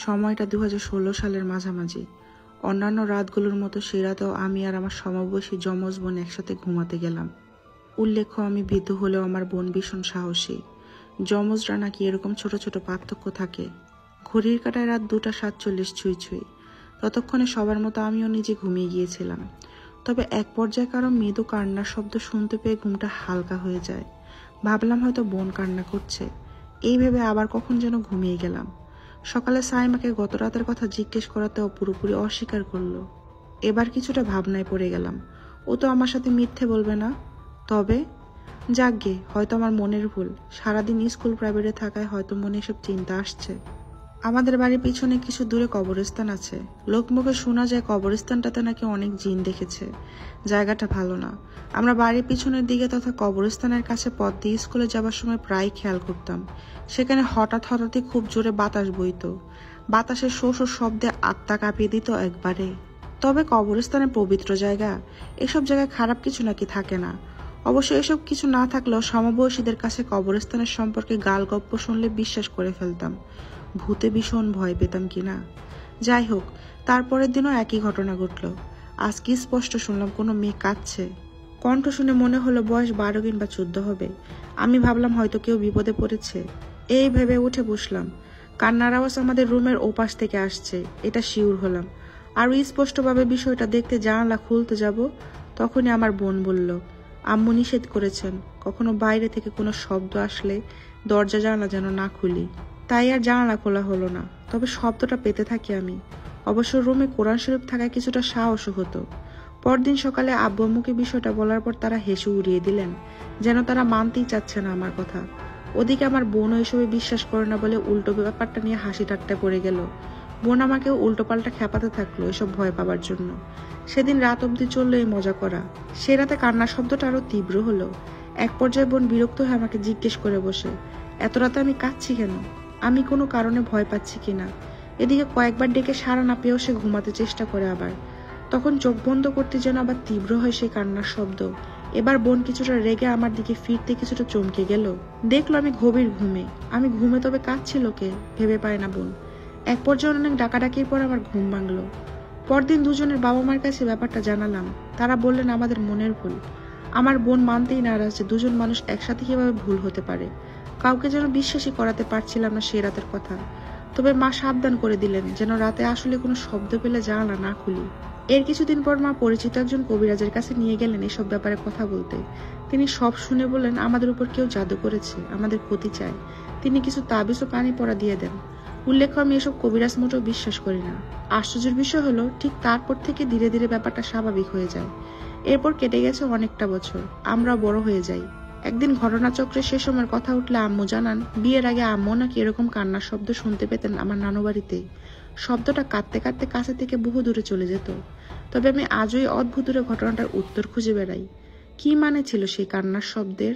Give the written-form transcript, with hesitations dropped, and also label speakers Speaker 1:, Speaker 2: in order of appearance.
Speaker 1: সময়টা 2016 সালের মাঝামাঝি। অন্যান্য রাতগুলোর মতো সেই রাতেও আমি আর আমার সমবয়সী যমজ বোন একসাথে ঘুমাতে গেলাম। উল্লেখ্য, আমি ভীতু হলেও আমার বোন ভীষণ সাহসী। যমজরা নাকি এরকম ছোট ছোট পার্থক্য থাকে। ঘড়ির কাঁটায় রাত 2:47 ছুঁই ছুঁই। ততক্ষণে সবার মতো আমিও নিজে ঘুমিয়ে গিয়েছিলাম। তবে এক পর্যায়ে কারো মৃদু কান্নার শব্দ শুনতে পেয়ে ঘুমটা হালকা হয়ে যায়। ভাবলাম হয়তো বোন কান্না করছে। এই ভেবে আবার কখন যেন ঘুমিয়ে গেলাম। সকালে সাইমাকে গত রাতের কথা জিজ্ঞেস করাতেও পুরোপুরি অস্বীকার করলো। এবার কিছুটা ভাবনায় পড়ে গেলাম। ও তো আমার সাথে মিথ্যে বলবে না। তবে যাকগে, হয়তো আমার মনের ভুল। সারাদিন স্কুল প্রাইভেটে থাকায় হয়তো মনে এসব চিন্তা আসছে। আমাদের বাড়ির পিছনে কিছু দূরে কবরস্থান আছে। লোকমুখে শোনা যায় কবরস্থানটাতে নাকি অনেক জিন দেখেছে। জায়গাটা ভালো না। আমরা বাড়ির পিছনের দিকে তথা কবরস্থানের কাছে পথ দিয়ে স্কুলে যাবার সময় প্রায় খেয়াল করতাম। সেখানে হঠাৎই খুব জোরে বাতাস বইতো। বাতাসের শো শো শব্দে আত্মা কাঁপিয়ে দিত একবারে। তবে কবরস্থানের পবিত্র জায়গা, এসব জায়গায় খারাপ কিছু নাকি থাকে না। অবশ্য এসব কিছু না থাকলেও সমবয়সীদের কাছে কবরস্থানের সম্পর্কে গালগপ্প শুনলে বিশ্বাস করে ফেলতাম। ভূতে ভীষণ ভয় পেতাম কিনা। যাই হোক, তারপরের দিনও একই ঘটনা ঘটল। আজকে স্পষ্ট শুনলাম কোনো মেয়ে কাঁদছে। কণ্ঠ শুনে মনে হলো বয়স 12 কিংবা 14 হবে। আমি ভাবলাম হয়তো কেউ বিপদে পড়েছে। এই ভেবে উঠে বসলাম। কান্নার আওয়াজ আমাদের রুমের ওপাশ থেকে আসছে, এটা শিওর হলাম। আরও স্পষ্টভাবে বিষয়টা দেখতে জানালা খুলতে যাব, তখনই আমার বোন বলল, আম্মু নিষেধ করেছেন কখনো বাইরে থেকে কোনো শব্দ আসলে দরজা জানালা যেন না খুলি। তাই আর জানালা খোলা হলো না। তবে শব্দটা পেতে থাকি আমি। অবশ্য রুমে কোরআন শরীফ থাকায় কিছুটা সাহসও হতো। পরদিন সকালে আব্বু আম্মুকে বিষয়টা বলার পর তারা হেসে উড়িয়ে দিলেন, যেন তারা মানতেই চাচ্ছে না আমার কথা। ওদিকে আমার বোনও এসবে বিশ্বাস করে না বলে উল্টো ব্যাপারটা নিয়ে হাসি ঠাট্টা করে গেল। বোন আমাকেও উল্টো পাল্টা খেপাতে থাকলো এসব ভয় পাবার জন্য। সেদিন রাত অবধি চললো এই মজা করা। সে রাতে কান্নার শব্দটা আরো তীব্র হলো। এক পর্যায়ে বোন বিরক্ত হয়ে আমাকে জিজ্ঞেস করে বসে, এত রাতে আমি কাঁদছি কেন, আমি কোনো কারণে ভয় পাচ্ছি কিনা। এদিকে কয়েকবার ডেকে সাড়া না পেয়েও সে ঘুমাতে চেষ্টা করে আবার। তখন চোখ বন্ধ করতে যেন আবার তীব্র হয় সেই কান্নার শব্দ। এবার বোন কিছুটা রেগে আমার দিকে ফিরতে কিছুটা চমকে গেল। দেখলো আমি গভীর ঘুমে। আমি ঘুমে তবে কাঁদছিল কে ভেবে পায় না বোন। এক পর্যায়ে অনেক ডাকাডাকির পর আমার ঘুম ভাঙলো। পরদিন দুজনের বাবা মার কাছে ব্যাপারটা জানালাম। তারা বললেন আমাদের মনের ভুল। আমার বোন মানতেই নারাজ যে দুজন মানুষ একসাথে কিভাবে ভুল হতে পারে। কাউকে যেন বিশ্বাসই করাতে পারছিলাম না সে রাতের কথা। তবে মা সাবধান করে দিলেন যেন রাতে আসলে কোনো শব্দ পেলে জানালা না খুলি। এর কিছুদিন পর মা পরিচিত একজন কবিরাজের কাছে নিয়ে গেলেন এসব ব্যাপারে কথা বলতে। তিনি সব শুনে বললেন আমাদের উপর কেউ জাদু করেছে, আমাদের ক্ষতি চায়। তিনি কিছু তাবিজ ও পানি পড়া দিয়ে দেন। উল্লেখ্য, আমি এসব কবিরাজ মোটেও বিশ্বাস করি না। আশ্চর্যের বিষয় হলো ঠিক তারপর থেকে ধীরে ধীরে ব্যাপারটা স্বাভাবিক হয়ে যায়। এরপর কেটে গেছে অনেকটা বছর। আমরা বড় হয়ে যাই। একদিন ঘটনাচক্রে সে সময়ের কথা উঠলে আম্মু জানান বিয়ের আগে আম্মু নাকি এরকম কান্নার শব্দ শুনতে পেতেন আমার নানু বাড়িতে। শব্দটা কাঁদতে কাঁদতে কাছে থেকে বহু দূরে চলে যেত। তবে আমি আজই অদ্ভুত দূরে ঘটনাটার উত্তর খুঁজে বেড়াই। কি মানে ছিল সেই কান্নার শব্দের?